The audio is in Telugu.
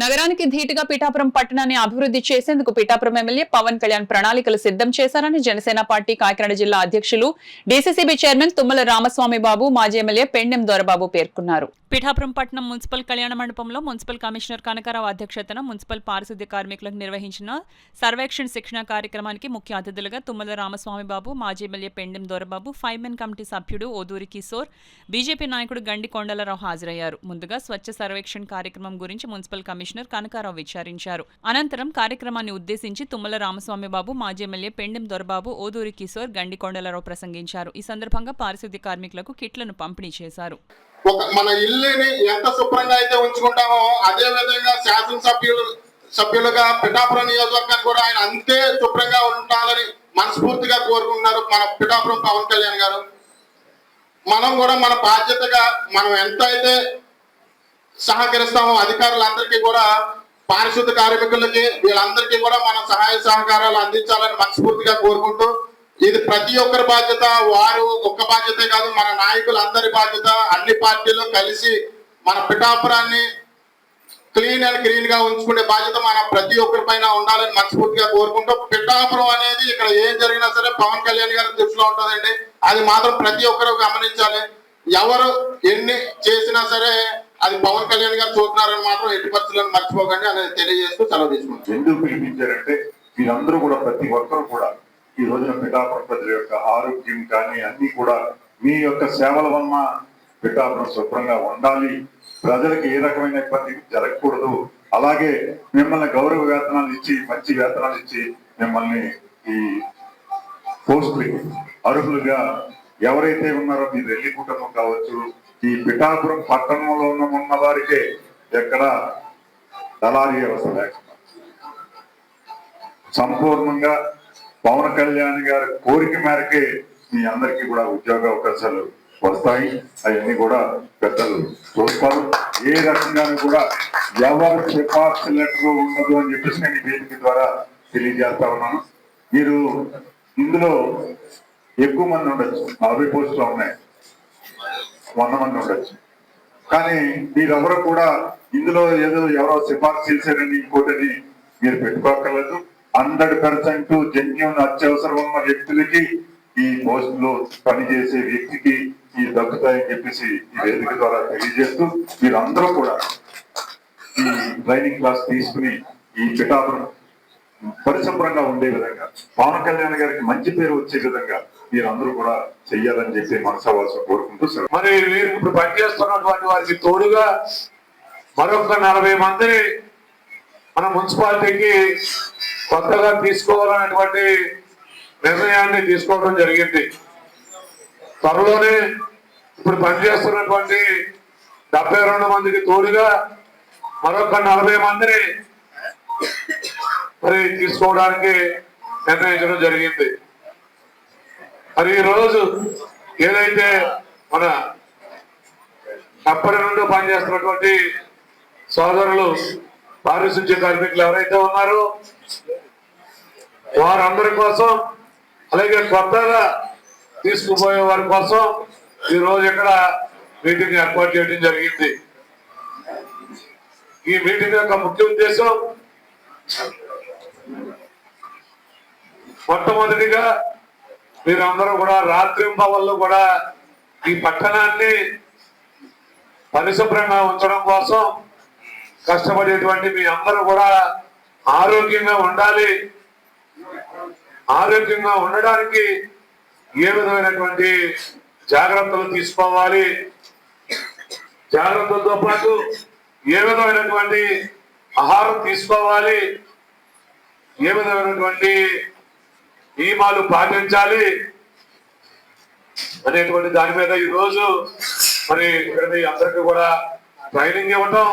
నగరానికి ధీటుగా పిఠాపురం పట్టణాన్ని అభివృద్ధి చేసేందుకు పిఠాపురం ఎమ్మెల్యే పవన్ కళ్యాణ్ ప్రణాళికలు సిద్ధం చేశారని జనసేన పార్టీ కాకినాడ జిల్లా అధ్యక్షులు డీసీసీబీ చైర్మన్ తుమ్మల రామస్వామి బాబు మాజీ ఎమ్మెల్యే పెండెం దొరబాబు పేర్కొన్నారు. పిఠాపురం పట్టణం మున్సిపల్ కళ్యాణ మండపంలో మున్సిపల్ కమిషనర్ కనకారావు అధ్యక్షతన మున్సిపల్ పారిశుద్ధ్య కార్మికులకు నిర్వహించిన సర్వేక్షణ శిక్షణ కార్యక్రమానికి ముఖ్య అతిథులుగా తుమ్మల రామస్వామి బాబు, మాజీ MLA Pendem Dorababu, 5 men committee సభ్యుడు ఓదూరి కిశోర్, బీజేపీ నాయకుడు గండి కొండలరావు హాజరయ్యారు. ముందుగా స్వచ్ఛ సర్వేక్షణ కార్యక్రమం గురించి మున్సిపల్ కమిషనర్ కనకారావు విచారించారు. అనంతరం కార్యక్రమాన్ని ఉద్దేశించి తుమ్మల రామస్వామి బాబు, మాజీ ఎమ్మెల్యే పెండెం దొరబాబు, ఓదూరి కిశోర్, గండి కొండలరావు ప్రసంగించారు. ఈ సందర్భంగా పారిశుద్ధ్య కార్మికులకు కిట్లను పంపిణీ చేశారు. మన ఇల్లుని ఎంత శుభ్రంగా అయితే ఉంచుకుంటామో అదే విధంగా సభ్యులుగా పిఠాపురం నియోజకవర్గాన్ని కూడా ఆయన అంతే శుభ్రంగా ఉండాలని మనస్ఫూర్తిగా కోరుకుంటున్నారు మన పిఠాపురం పవన్ కళ్యాణ్ గారు. మనం కూడా మన బాధ్యతగా మనం ఎంత అయితే సహకరిస్తామో అధికారులందరికీ కూడా పారిశుద్ధ కార్మికులకి వీళ్ళందరికీ కూడా మన సహాయ సహకారాలు అందించాలని మనస్ఫూర్తిగా కోరుకుంటూ, ఇది ప్రతి ఒక్కరి బాధ్యత, వారు ఒక్క బాధ్యతే కాదు, మన నాయకులందరి బాధ్యత. అన్ని పార్టీలు కలిసి మన పిఠాపురాన్ని క్లీన్ అండ్ గ్రీన్ గా ఉంచుకునే బాధ్యత మన ప్రతి ఒక్కరి పైన ఉండాలని మనస్ఫూర్తిగా కోరుకుంటూ, పిఠాపురం అనేది ఇక్కడ ఏం జరిగినా సరే పవన్ కళ్యాణ్ గారి దృష్టిలో ఉంటుందండి. అది మాత్రం ప్రతి ఒక్కరు గమనించాలి. ఎవరు ఎన్ని చేసినా సరే అది పవన్ కళ్యాణ్ గారు చూస్తున్నారని మాత్రం ఎట్టి పరిస్థితులను మర్చిపోకండి అనేది తెలియజేస్తూ సెలవు తీసుకుంటాం. ఎందుకు పిలిపించారంటే వీరందరూ కూడా ప్రతి ఒక్కరు కూడా ఈ రోజున పిఠాపురం ప్రజల యొక్క ఆరోగ్యం కానీ అన్ని కూడా మీ యొక్క సేవల వలన పిఠాపురం శుభ్రంగా ఉండాలి, ప్రజలకు ఏ రకమైన ఇబ్బంది జరగకూడదు, అలాగే మిమ్మల్ని గౌరవ వేతనాలు ఇచ్చి మంచి వేతనాలు ఇచ్చి మిమ్మల్ని ఈ పోస్టులకి అర్హులుగా ఎవరైతే ఉన్నారో మీ రెల్లి కుటుంబం కావచ్చు, ఈ పిఠాపురం పట్టణంలో ఉన్న వారికే ఎక్కడ దళారీ వ్యవస్థ లేకుండా సంపూర్ణంగా పవన్ కళ్యాణ్ గారి కోరిక మేరకే మీ అందరికీ కూడా ఉద్యోగ అవకాశాలు వస్తాయి. అవన్నీ కూడా పెద్దలు చూస్తారు. ఏ రకంగానూ కూడా ఎవరు సిఫార్సు లెటర్ ఉండదు అని చెప్పేసి నేను వేదిక ద్వారా తెలియజేస్తా ఉన్నాను. మీరు ఇందులో ఎక్కువ మంది ఉండొచ్చు, 40 పోస్టులు ఉన్నాయి, 100 మంది ఉండొచ్చు. కానీ మీరెవరు కూడా ఇందులో ఏదో ఎవరో సిఫార్సు చేశారని ఇంకోటని మీరు పెట్టుకోక్కర్లేదు. 100% జెన్యూన్ అత్యవసరం ఉన్న వ్యక్తులకి ఈ పోస్టులో పనిచేసే వ్యక్తికి ఈ దక్కుతాయని చెప్పేసి ఈ వేదిక ద్వారా తెలియజేస్తూ, మీరందరూ కూడా ఈ ట్రైనింగ్ క్లాస్ తీసుకుని ఈ పిఠాపురం పరిశుభ్రంగా ఉండే విధంగా, పవన్ కళ్యాణ్ గారికి మంచి పేరు వచ్చే విధంగా మీరందరూ కూడా చెయ్యాలని చెప్పి మనసావాసం కోరుకుంటూ మరి వీరికి ఇప్పుడు పనిచేస్తున్నటువంటి వారికి తోడుగా మరొక 40 మందిని మన మున్సిపాలిటీకి కొత్తగా తీసుకోవాలనేటువంటి నిర్ణయాన్ని తీసుకోవడం జరిగింది. త్వరలోనే ఇప్పుడు పనిచేస్తున్నటువంటి 72 మందికి తోడుగా మరొక 40 మందిని మరి తీసుకోవడానికి నిర్ణయించడం జరిగింది. మరి ఈ రోజు ఏదైతే మన అప్పటి నుండి పనిచేస్తున్నటువంటి సోదరులు పారిశుద్ధ్య కార్మికులు ఎవరైతే ఉన్నారో వారందరి కోసం, అలాగే కొత్తగా తీసుకుపోయే వారి కోసం ఈ రోజు ఇక్కడ మీటింగ్ ఏర్పాటు చేయడం జరిగింది. ఈ మీటింగ్ యొక్క ముఖ్య ఉద్దేశం మొట్టమొదటిగా మీరందరూ కూడా రాత్రింబవళ్ళు కూడా ఈ పట్టణాన్ని పరిశుభ్రంగా ఉంచడం కోసం కష్టపడేటువంటి మీ అందరూ కూడా ఆరోగ్యంగా ఉండాలి. ఆరోగ్యంగా ఉండడానికి ఏ విధమైనటువంటి జాగ్రత్తలు తీసుకోవాలి, జాగ్రత్తలతో పాటు ఏ విధమైనటువంటి ఆహారం తీసుకోవాలి, ఏ విధమైనటువంటి నియమాలు పాటించాలి అనేటువంటి దాని మీద ఈరోజు మరి ఇక్కడ మీ అందరికీ కూడా ట్రైనింగ్ ఇవ్వటం